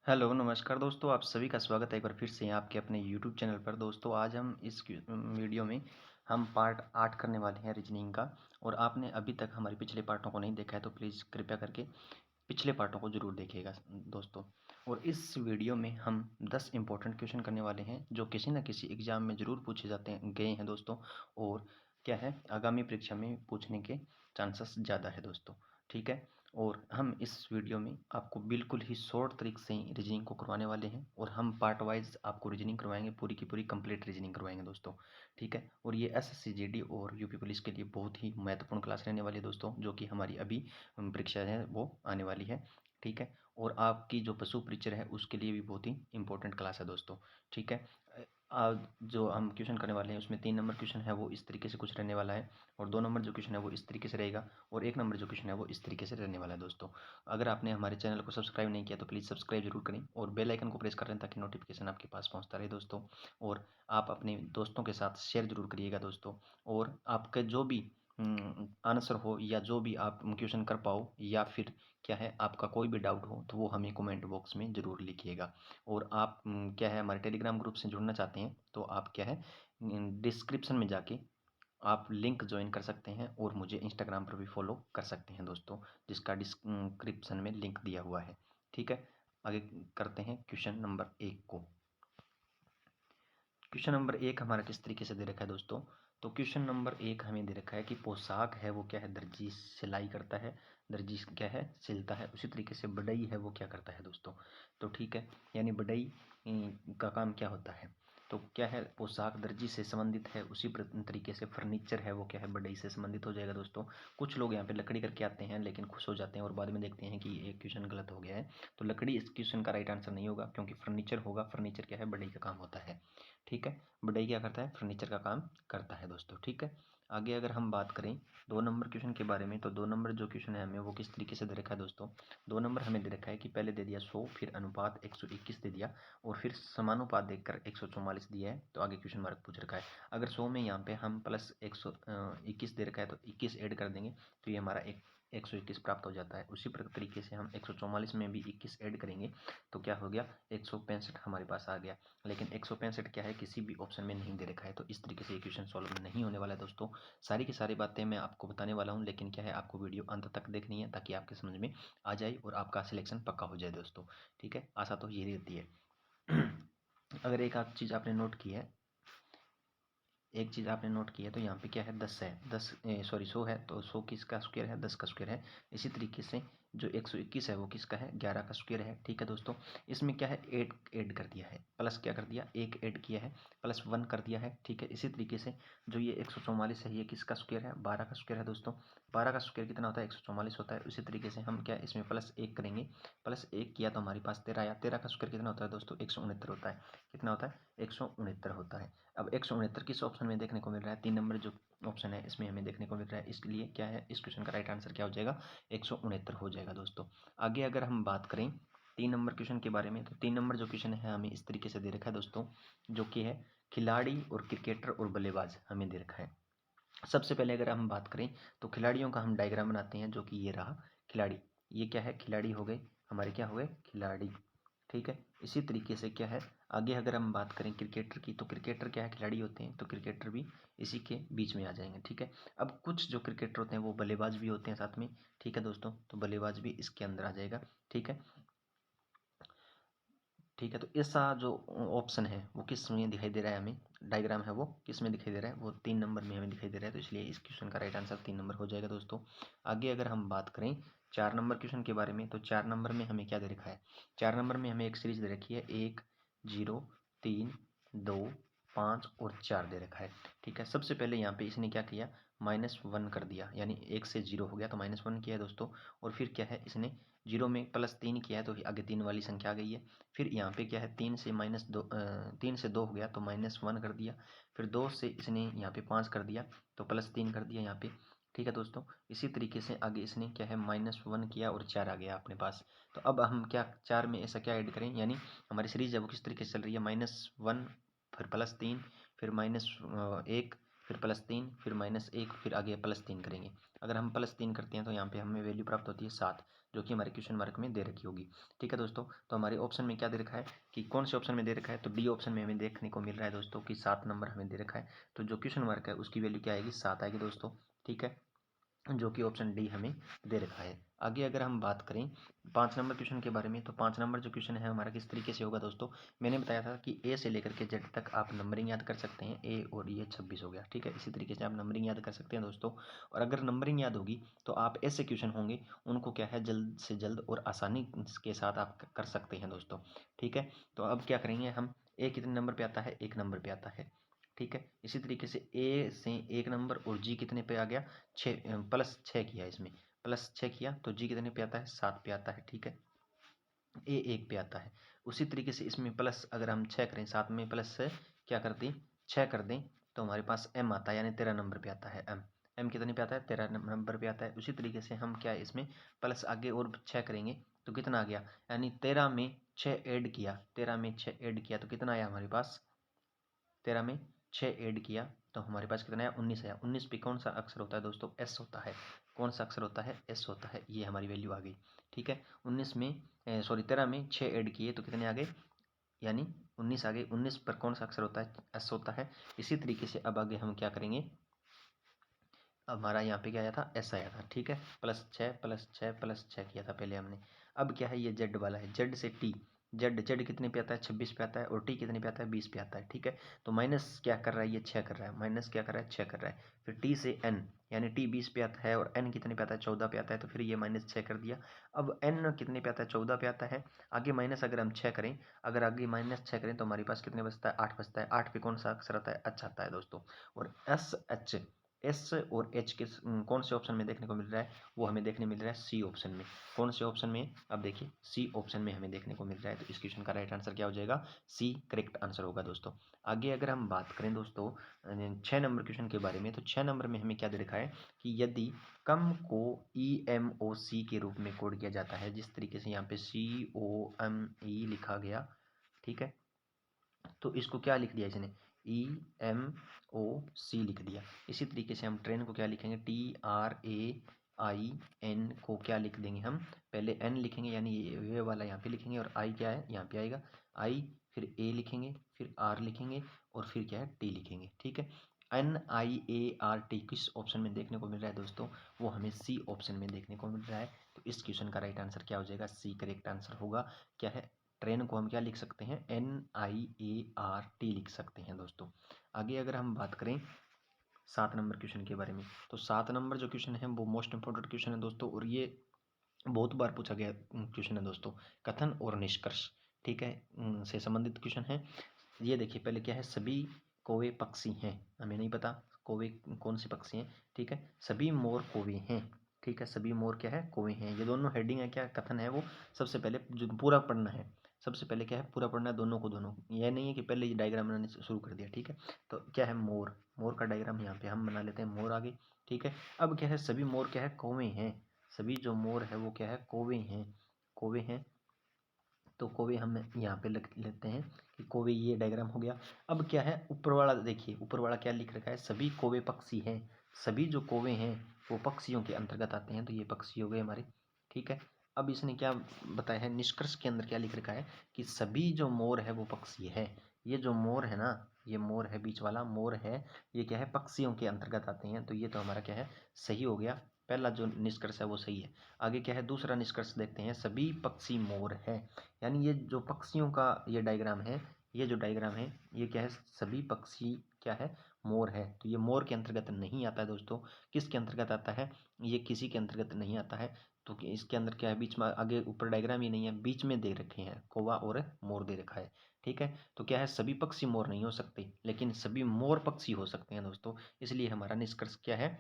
Hello, नमस्कार दोस्तों, आप सभी का स्वागत है एक बार फिर से आपके अपने यूट्यूब चैनल पर। दोस्तों आज हम इस वीडियो में हम पार्ट 8 करने वाले हैं रीजनिंग का। और आपने अभी तक हमारे पिछले पार्टों को नहीं देखा है तो प्लीज़ कृपया करके पिछले पार्टों को ज़रूर देखिएगा दोस्तों। और इस वीडियो में हम 10 इंपॉर्टेंट क्वेश्चन करने वाले हैं जो किसी न किसी एग्ज़ाम में ज़रूर पूछे जाते हैं गए हैं दोस्तों। और क्या है, आगामी परीक्षा में पूछने के चांसेस ज़्यादा है दोस्तों। ठीक है। और हम इस वीडियो में आपको बिल्कुल ही शॉर्ट तरीके से ही रीजनिंग को करवाने वाले हैं और हम पार्ट वाइज आपको रीजनिंग करवाएंगे, पूरी की पूरी कंप्लीट रीजनिंग करवाएंगे दोस्तों। ठीक है। और ये एसएससी जीडी और यूपी पुलिस के लिए बहुत ही महत्वपूर्ण क्लास रहने वाली है दोस्तों, जो कि हमारी अभी परीक्षा है वो आने वाली है। ठीक है। और आपकी जो पशु परीक्षा है उसके लिए भी बहुत ही इंपॉर्टेंट क्लास है दोस्तों। ठीक है। जो हम क्वेश्चन करने वाले हैं उसमें 3 नंबर क्वेश्चन है वो इस तरीके से कुछ रहने वाला है, और 2 नंबर जो क्वेश्चन है वो इस तरीके से रहेगा, और 1 नंबर जो क्वेश्चन है वो इस तरीके से रहने वाला है दोस्तों। अगर आपने हमारे चैनल को सब्सक्राइब नहीं किया तो प्लीज़ सब्सक्राइब जरूर करें और बेल आइकन को प्रेस कर लें ताकि नोटिफिकेशन आपके पास पहुंचता रहे दोस्तों। और आप अपने दोस्तों के साथ शेयर जरूर करिएगा दोस्तों। और आपका जो भी आंसर हो या जो भी आप क्वेश्चन कर पाओ या फिर क्या है आपका कोई भी डाउट हो तो वो हमें कमेंट बॉक्स में ज़रूर लिखिएगा। और आप क्या है हमारे टेलीग्राम ग्रुप से जुड़ना चाहते हैं तो आप क्या है डिस्क्रिप्शन में जाके आप लिंक ज्वाइन कर सकते हैं और मुझे इंस्टाग्राम पर भी फॉलो कर सकते हैं दोस्तों, जिसका डिस्क्रिप्शन में लिंक दिया हुआ है। ठीक है। आगे करते हैं क्वेश्चन नंबर 1 को। क्वेश्चन नंबर 1 हमारा किस तरीके से दे रखा है दोस्तों। तो क्वेश्चन नंबर 1 हमें दे रखा है कि पोशाक है वो क्या है, दर्जी सिलाई करता है, दर्जी क्या है सिलता है। उसी तरीके से बढ़ई है वो क्या करता है दोस्तों। तो ठीक है, यानी बढ़ई का काम क्या होता है। तो क्या है, पोशाक दर्जी से संबंधित है, उसी तरीके से फर्नीचर है वो क्या है बढ़ई से संबंधित हो जाएगा दोस्तों। कुछ लोग यहाँ पे लकड़ी करके आते हैं लेकिन खुश हो जाते हैं और बाद में देखते हैं कि एक क्वेश्चन गलत हो गया है। तो लकड़ी इस क्वेश्चन का राइट आंसर नहीं होगा क्योंकि फर्नीचर होगा। फर्नीचर क्या है, बढ़ई का काम होता है। ठीक है। बढ़ई क्या करता है, फर्नीचर का काम करता है दोस्तों। ठीक है। आगे अगर हम बात करें 2 नंबर क्वेश्चन के बारे में, तो 2 नंबर जो क्वेश्चन है हमें वो किस तरीके से दे रखा है दोस्तों। 2 नंबर हमें दे रखा है कि पहले दे दिया 100, फिर अनुपात 121 दे दिया, और फिर समानुपात देखकर 144 दिया है। तो आगे क्वेश्चन मार्क पूछ रखा है। अगर 100 में यहाँ पे हम प्लस 121 दे रखा है तो 21 ऐड कर देंगे तो ये हमारा 121 प्राप्त हो जाता है। उसी तरीके से हम 144 में भी 21 ऐड करेंगे तो क्या हो गया, 165 हमारे पास आ गया। लेकिन 165 क्या है, किसी भी ऑप्शन में नहीं दे रखा है, तो इस तरीके से क्वेश्चन सॉल्व नहीं होने वाला है दोस्तों। सारी की सारी बातें मैं आपको बताने वाला हूँ, लेकिन क्या है आपको वीडियो अंत तक देखनी है ताकि आपके समझ में आ जाए और आपका सिलेक्शन पक्का हो जाए दोस्तों। ठीक है, आशा तो यही रहती है। अगर एक आध चीज़ आपने नोट की है, एक चीज़ आपने नोट की है तो यहाँ पे क्या है 10 है, 100 है तो 100 किसका स्क्वायर है, 10 का स्क्वायर है। इसी तरीके से जो 121 है वो किसका है, 11 का स्क्वायर है। ठीक है दोस्तों। इसमें क्या है, 8 ऐड कर दिया है, प्लस क्या कर दिया, 1 ऐड किया है, प्लस 1 कर दिया है। ठीक है। इसी तरीके से जो ये 144 है ये किसका स्क्वायर है, 12 का स्क्वायर है दोस्तों। 12 का स्क्वायर कितना होता है, 144 होता है। उसी तरीके से हम क्या इसमें प्लस 1 करेंगे, प्लस 1 किया तो हमारे पास 13 आया। 13 का स्क्वायर कितना होता है दोस्तों, 169 होता है। कितना होता है, 169 होता है। अब 169 किस ऑप्शन में देखने को मिल रहा है, 3 नंबर जो ऑप्शन है इसमें हमें देखने को मिल रहा है। इसलिए क्या है, इस क्वेश्चन का राइट आंसर क्या हो जाएगा, 169 हो जाएगा दोस्तों। आगे अगर हम बात करें 3 नंबर क्वेश्चन के बारे में, तो 3 नंबर जो क्वेश्चन है हमें इस तरीके से दे रखा है दोस्तों, जो कि है खिलाड़ी और क्रिकेटर और बल्लेबाज हमें दे रखा है। सबसे पहले अगर हम बात करें तो खिलाड़ियों का हम डायग्राम बनाते हैं, जो कि ये रहा खिलाड़ी। ये क्या है, खिलाड़ी हो गए हमारे, क्या हुए, खिलाड़ी। ठीक है। इसी तरीके से क्या है, आगे अगर हम बात करें क्रिकेटर की, तो क्रिकेटर क्या है, खिलाड़ी होते हैं, तो क्रिकेटर भी इसी के बीच में आ जाएंगे। ठीक है। अब कुछ जो क्रिकेटर होते हैं वो बल्लेबाज भी होते हैं साथ में। ठीक है दोस्तों, तो बल्लेबाज भी इसके अंदर आ जाएगा। ठीक है। ठीक है। तो ऐसा जो ऑप्शन है वो किस में दिखाई दे रहा है, हमें डायग्राम है वो किस में दिखाई दे रहा है, वो 3 नंबर में हमें दिखाई दे रहा है। तो इसलिए इस क्वेश्चन का राइट आंसर 3 नंबर हो जाएगा दोस्तों। आगे अगर हम बात करें 4 नंबर क्वेश्चन के बारे में, तो 4 नंबर में हमें क्या दे रखा है, 4 नंबर में हमें एक सीरीज दे रखी है, 1 0 3 2 5 और 4 दे रखा है। ठीक है। सबसे पहले यहाँ पे इसने क्या किया, -1 कर दिया, यानी 1 से 0 हो गया तो -1 किया है दोस्तों। और फिर क्या है, इसने 0 में +3 किया है तो आगे 3 वाली संख्या आ गई है। फिर यहाँ पे क्या है, 3 से 2 हो गया तो -1 कर दिया। फिर 2 से इसने यहाँ पे 5 कर दिया तो +3 कर दिया यहाँ पे। ठीक है दोस्तों। इसी तरीके से आगे इसने क्या है, -1 किया और 4 आ गया अपने पास। तो अब हम क्या 4 में ऐसा क्या ऐड करें, यानी हमारी सीरीज है वो किस तरीके से चल रही है, -1 फिर +3 फिर -1 फिर +3 फिर -1 फिर आगे +3 करेंगे। अगर हम +3 करते हैं तो यहाँ पे हमें वैल्यू प्राप्त होती है 7। जो कि हमारे क्वेश्चन मार्क में दे रखी होगी। ठीक है दोस्तों, तो हमारे ऑप्शन में क्या दे रखा है कि कौन से ऑप्शन में दे रखा है, तो डी ऑप्शन में हमें देखने को मिल रहा है दोस्तों कि 7 नंबर हमें दे रखा है। तो जो क्वेश्चन मार्क है उसकी वैल्यू क्या आएगी, 7 आएगी दोस्तों। ठीक है, जो कि ऑप्शन डी हमें दे रखा है। आगे अगर हम बात करें 5 नंबर क्वेश्चन के बारे में, तो 5 नंबर जो क्वेश्चन है हमारा किस तरीके से होगा दोस्तों। मैंने बताया था कि ए से लेकर के जेड तक आप नंबरिंग याद कर सकते हैं। ए और ये 26 हो गया। ठीक है, इसी तरीके से आप नंबरिंग याद कर सकते हैं दोस्तों। और अगर नंबरिंग याद होगी तो आप ऐसे क्वेश्चन होंगे उनको क्या है जल्द से जल्द और आसानी के साथ आप कर सकते हैं दोस्तों। ठीक है, तो अब क्या करेंगे हम, ए कितने नंबर पे आता है, 1 नंबर पे आता है। ठीक है, इसी तरीके से ए से 1 नंबर और जी कितने पे आ गया, 6 प्लस 6 किया, इसमें प्लस 6 किया तो जी कितने पे आता है, 7 पे आता है। ठीक है, ए 1 पे आता है। उसी तरीके से इसमें प्लस अगर हम 6 करें, 7 में प्लस से क्या कर दें, 6 कर दें, तो हमारे पास एम आता है, यानी 13 नंबर पे आता है एम। एम कितने पे आता है, 13 नंबर पे आता है। उसी तरीके से हम क्या है इसमें प्लस आगे और 6 करेंगे तो कितना आ गया, यानी 13 में 6 ऐड किया, 13 में 6 ऐड किया तो कितना आया हमारे पास, 13 में 6 ऐड किया तो हमारे पास कितना आया, 19 आया। 19 पे कौन सा अक्षर होता है दोस्तों, एस होता है। कौन सा अक्षर होता है, एस होता है। ये हमारी वैल्यू आ गई। ठीक है, 19 में सॉरी 13 में 6 ऐड किए तो कितने आ गए, यानी 19 आ गए। 19 पर कौन सा अक्षर होता है, एस होता है। इसी तरीके से अब आगे हम क्या करेंगे, अब हमारा यहाँ पे क्या आया था, एस आया था। ठीक है, प्लस 6 प्लस 6 प्लस 6 किया था पहले हमने। अब क्या है, ये जेड वाला है, जेड से टी, जेड जेड कितने पे आता है, 26 पे आता है, और टी कितने पे आता है, 20 पे आता है। ठीक है, तो माइनस क्या कर रहा है, ये 6 कर रहा है, माइनस क्या कर रहा है, 6 कर रहा है। फिर टी से एन, यानी टी 20 पे आता है और एन कितने पे आता है, 14 पे आता है, तो फिर ये माइनस 6 कर दिया। अब एन कितने पे आता है, 14 पे आता है। आगे माइनस अगर हम 6 करें, अगर आगे माइनस 6 करें तो हमारे पास कितने बचता है, 8 बचता है। 8 पे कौन सा अक्षर आता है, अच्छा आता है दोस्तों। और एस एच, एस और एच किस कौन से ऑप्शन में देखने को मिल रहा है, वो हमें देखने मिल रहा है सी ऑप्शन में। कौन से ऑप्शन में, अब देखिए सी ऑप्शन में हमें देखने को मिल रहा है। तो इस क्वेश्चन का राइट आंसर क्या हो जाएगा, सी करेक्ट आंसर होगा दोस्तों। आगे अगर हम बात करें दोस्तों 6 नंबर क्वेश्चन के बारे में, तो 6 नंबर में हमें क्या दे रखा है कि यदि कम को ई एम ओ सी के रूप में कोड किया जाता है, जिस तरीके से यहाँ पे सी ओ एम ई लिखा गया। ठीक है, तो इसको क्या लिख दिया इसने, ई एम ओ सी लिख दिया। इसी तरीके से हम ट्रेन को क्या लिखेंगे, T R A I N को क्या लिख देंगे हम, पहले एन लिखेंगे, यानी ये वाला यहाँ पे लिखेंगे, और आई क्या है यहाँ पे आएगा, आई फिर ए लिखेंगे, फिर आर लिखेंगे, और फिर क्या है टी लिखेंगे। ठीक है, N I A R T किस ऑप्शन में देखने को मिल रहा है दोस्तों, वो हमें सी ऑप्शन में देखने को मिल रहा है। तो इस क्वेश्चन का राइट आंसर क्या हो जाएगा, सी करेक्ट आंसर होगा। क्या है, ट्रेन को हम क्या लिख सकते हैं, N I A R T लिख सकते हैं दोस्तों। आगे अगर हम बात करें 7 नंबर क्वेश्चन के बारे में, तो 7 नंबर जो क्वेश्चन है वो मोस्ट इंपॉर्टेंट क्वेश्चन है दोस्तों, और ये बहुत बार पूछा गया क्वेश्चन है दोस्तों। कथन और निष्कर्ष, ठीक है, से संबंधित क्वेश्चन है। ये देखिए पहले क्या है, सभी कौवे पक्षी हैं, हमें नहीं पता कौवे कौन से पक्षी हैं। ठीक है, सभी मोर कौवे हैं। ठीक है, सभी मोर क्या है, कौवे हैं। ये दोनों हेडिंग है, क्या कथन है वो, सबसे पहले जो पूरा पढ़ना है, सबसे पहले क्या है पूरा पढ़ना है दोनों को, दोनों। यह नहीं है कि पहले ये डायग्राम बनाने से शुरू कर दिया। ठीक है, तो क्या है, मोर, मोर का डायग्राम यहाँ पे हम बना लेते हैं, मोर आगे। ठीक है, अब क्या है, सभी मोर क्या है, कौवे हैं। सभी जो मोर है वो क्या है, कौवे हैं, कौवे हैं। तो कौवे हम यहाँ पे लिख लेते हैं कि कौवे, ये डायग्राम हो गया। अब क्या है, ऊपर वाला देखिए, ऊपर वाला क्या लिख रखा है, सभी कौवे पक्षी हैं। सभी जो कौवे हैं वो पक्षियों के अंतर्गत आते हैं, तो ये पक्षी हो गए हमारे। ठीक है, अब इसने क्या बताया है, निष्कर्ष के अंदर क्या लिख रखा है कि सभी जो मोर है वो पक्षी है। ये जो मोर है ना, ये मोर है, बीच वाला मोर है, ये क्या है, पक्षियों के अंतर्गत आते हैं। तो ये तो हमारा क्या है, सही हो गया। पहला जो निष्कर्ष है वो सही है। आगे क्या है, दूसरा निष्कर्ष देखते हैं, सभी पक्षी मोर है। यानी ये जो पक्षियों का ये डायग्राम है, ये जो डायग्राम है ये क्या है, सभी पक्षी क्या है, मोर है। तो ये मोर के अंतर्गत नहीं आता है दोस्तों। किसके अंतर्गत आता है, ये किसी के अंतर्गत नहीं आता है। तो इसके अंदर क्या है, बीच में आगे ऊपर डायग्राम ही नहीं है, बीच में दे रखे हैं कौवा और मोर दे रखा है। ठीक है, तो क्या है, सभी पक्षी मोर नहीं हो सकते, लेकिन सभी मोर पक्षी हो सकते हैं दोस्तों। इसलिए हमारा निष्कर्ष क्या है,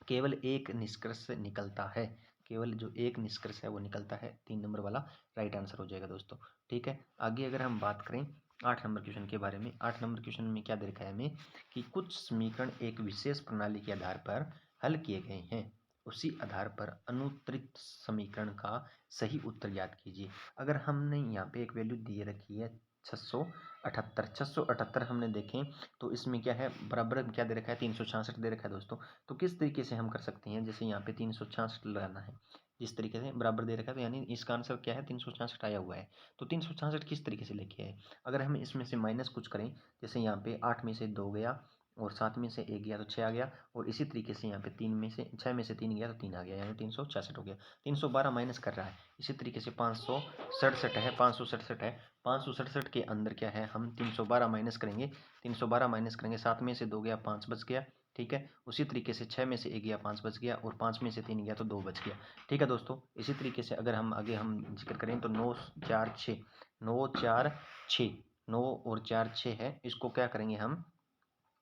केवल एक निष्कर्ष निकलता है। केवल जो एक निष्कर्ष है वो निकलता है, 3 नंबर वाला राइट आंसर हो जाएगा दोस्तों। ठीक है, आगे अगर हम बात करें 8 नंबर क्वेश्चन के बारे में, 8 नंबर क्वेश्चन में क्या दे रखा है हमें कि कुछ समीकरण एक विशेष प्रणाली के आधार पर हल किए गए हैं, उसी आधार पर अनुत्तरित समीकरण का सही उत्तर ज्ञात कीजिए। अगर हमने यहाँ पे एक वैल्यू दे रखी है 678, 678 हमने देखें तो इसमें क्या है, बराबर क्या दे रखा है, 366 दे रखा है दोस्तों। तो किस तरीके से हम कर सकते हैं, जैसे यहाँ पे 366 लगाना है, जिस तरीके से बराबर दे रखा है, तो यानी इसका आंसर क्या है, 366 आया हुआ है। तो 366 किस तरीके से लेके आए, अगर हम इसमें से माइनस कुछ करें, जैसे यहाँ पे 8 में से 2 गया और 7 में से 1 गया तो 6 आ गया, और इसी तरीके से यहाँ पे 6 में से 3 गया तो 3 आ गया, यानी 366 हो गया। 312 माइनस कर रहा है, इसी तरीके से 567 है, 567 है, 567 के अंदर क्या है, हम 312 माइनस करेंगे, 312 माइनस करेंगे, 7 में से 2 गया 5 बच गया, ठीक है। उसी तरीके से 6 में से 1 गया 5 बच गया, और 5 में से 3 गया तो 2 बच गया, ठीक है दोस्तों। इसी तरीके से अगर हम आगे हम जिक्र करें तो 9 4 6 9 4 6 9 और 4 6 है, इसको क्या करेंगे हम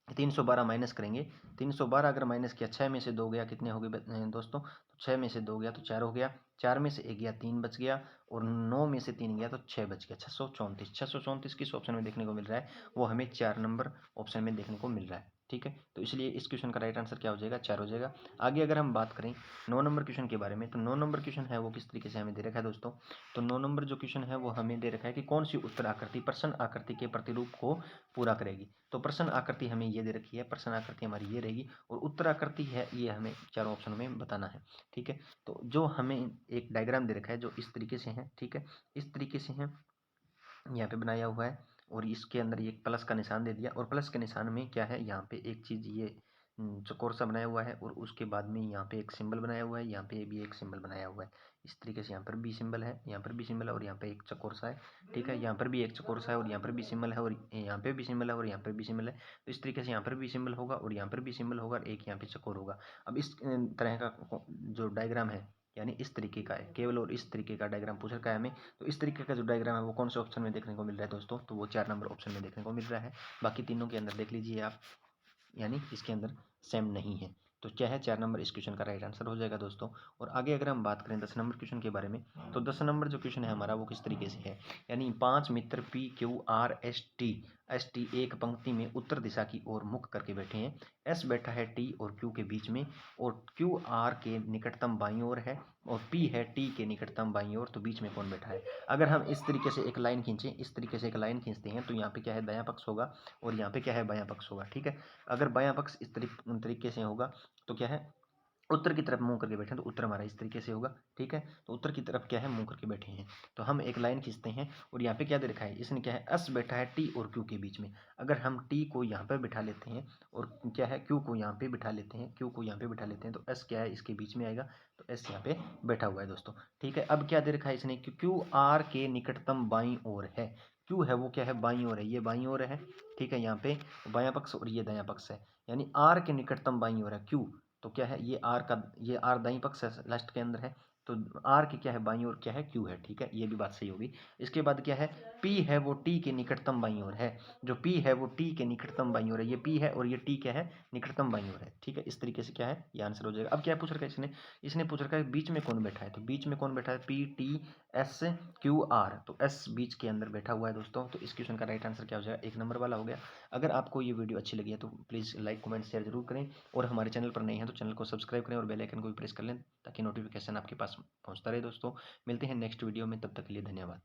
312 माइनस करेंगे। 312 अगर माइनस किया, 6 में से 2 गया, कितने हो गए दोस्तों, तो 6 में से 2 गया तो 4 हो गया, 4 में से 1 गया 3 बच गया, और 9 में से 3 गया तो 6 बच गया, 634। 634 किस ऑप्शन में देखने को मिल रहा है, वो हमें 4 नंबर ऑप्शन में देखने को मिल रहा है, ठीक है। तो इसलिए इस क्वेश्चन का राइट आंसर क्या हो जाएगा, 4 हो जाएगा। आगे अगर हम बात करें 9 नंबर क्वेश्चन के बारे में, तो 9 नंबर क्वेश्चन है वो किस तरीके से हमें दे रखा है दोस्तों। तो 9 नंबर जो क्वेश्चन है वो हमें दे रखा है कि कौन सी उत्तर आकृति प्रश्न आकृति के प्रतिरूप को पूरा करेगी। तो प्रश्न आकृति हमें ये दे रखी है, प्रश्न आकृति हमारी ये रहेगी, और उत्तर आकृति है ये हमें चारों ऑप्शन में बताना है, ठीक है। तो जो हमें एक डायग्राम दे रखा है जो इस तरीके से है, ठीक है, इस तरीके से है, यहाँ पे बनाया हुआ है, और इसके अंदर ये प्लस का निशान दे दिया, और प्लस के निशान में क्या है, यहाँ पे एक चीज़ ये चौकोर सा बनाया हुआ है, और उसके बाद में यहाँ पे एक सिंबल बनाया हुआ है, यहाँ पे भी एक सिंबल बनाया हुआ है, इस तरीके से यहाँ पर भी सिंबल है, यहाँ पर भी सिंबल है, और यहाँ पे एक चौकोर सा है, ठीक है। यहाँ पर भी एक चौकोर सा है, और यहाँ पर भी सिंबल है, और यहाँ पे भी सिंबल है, और यहाँ पर भी सिंबल है। तो इस तरीके से यहाँ पर भी सिंबल होगा, और यहाँ पर भी सिंबल होगा, और एक यहाँ पे चौकोर होगा। अब इस तरह का जो डायग्राम है, यानी इस तरीके का है केवल, और इस तरीके का डायग्राम पूछ रखा है हमें। तो इस तरीके का जो डायग्राम है वो कौन से ऑप्शन में देखने को मिल रहा है दोस्तों, तो वो 4 नंबर ऑप्शन में देखने को मिल रहा है। बाकी तीनों के अंदर देख लीजिए आप, यानी इसके अंदर सेम नहीं है। तो क्या है, 4 नंबर इस क्वेश्चन का राइट आंसर हो जाएगा दोस्तों। और आगे अगर हम बात करें 10 नंबर क्वेश्चन के बारे में, तो 10 नंबर जो क्वेश्चन है हमारा वो किस तरीके से है, यानी 5 मित्र P Q R S T एक पंक्ति में उत्तर दिशा की ओर मुख करके बैठे हैं। एस बैठा है टी और क्यू के बीच में, और क्यू आर के निकटतम बाईं ओर है, और पी है टी के निकटतम बाईं ओर, तो बीच में कौन बैठा है। अगर हम इस तरीके से एक लाइन खींचें, इस तरीके से एक लाइन खींचते हैं, तो यहाँ पे क्या है, दायां पक्ष होगा, और यहाँ पे क्या है, बायां पक्ष होगा, ठीक है। अगर बायां पक्ष इस तरीके से होगा, तो क्या है, उत्तर की तरफ मुंह करके बैठे हैं, तो उत्तर हमारा इस तरीके से होगा, ठीक है। तो उत्तर की तरफ क्या है, मुंह करके बैठे हैं। तो हम एक लाइन खींचते हैं, और यहाँ पे क्या दे रखा है, इसने क्या है, एस बैठा है टी और क्यू के बीच में। अगर हम टी को यहाँ पर बिठा लेते हैं, और क्या है, क्यू को यहाँ पे बिठा लेते हैं, क्यू को यहाँ पे बिठा लेते हैं, तो एस क्या है, इसके बीच में आएगा, तो एस यहाँ पे बैठा हुआ है दोस्तों, ठीक है। अब क्या दे रखा है इसने, क्यू आर के निकटतम बाईं ओर है। क्यू है वो क्या है, बाईं ओर है, ये बाईं ओर है, ठीक है। यहाँ पे बायां पक्ष और ये दायां पक्ष है, यानी आर के निकटतम बाईं ओर है क्यू। तो क्या है, ये आर दाईं पक्ष है, लास्ट के अंदर है, तो आर की क्या है, बाईं ओर क्या है, क्यू है, ठीक है। ये भी बात सही होगी। इसके बाद क्या है, पी है वो टी के निकटतम बाईं ओर है, जो पी है वो टी के निकटतम बाईं ओर है, ये पी है और ये टी क्या है, निकटतम बाईं ओर है, ठीक है। इस तरीके से क्या है, ये आंसर हो जाएगा। अब क्या पूछ रखा है इसने, इसने पूछ रखा है बीच में कौन बैठा है, तो बीच में कौन बैठा है, P T S Q R, तो एस बीच के अंदर बैठा हुआ है दोस्तों। तो इस क्वेश्चन का राइट आंसर क्या हो जाएगा, 1 नंबर वाला हो गया। अगर आपको ये वीडियो अच्छी लगी है तो प्लीज़ लाइक कमेंट शेयर जरूर करें, और हमारे चैनल पर नए हैं तो चैनल को सब्सक्राइब करें, और बेल आइकन को भी प्रेस कर लें, ताकि नोटिफिकेशन आपके पास पहुंचता रहे दोस्तों। मिलते हैं नेक्स्ट वीडियो में, तब तक के लिए धन्यवाद।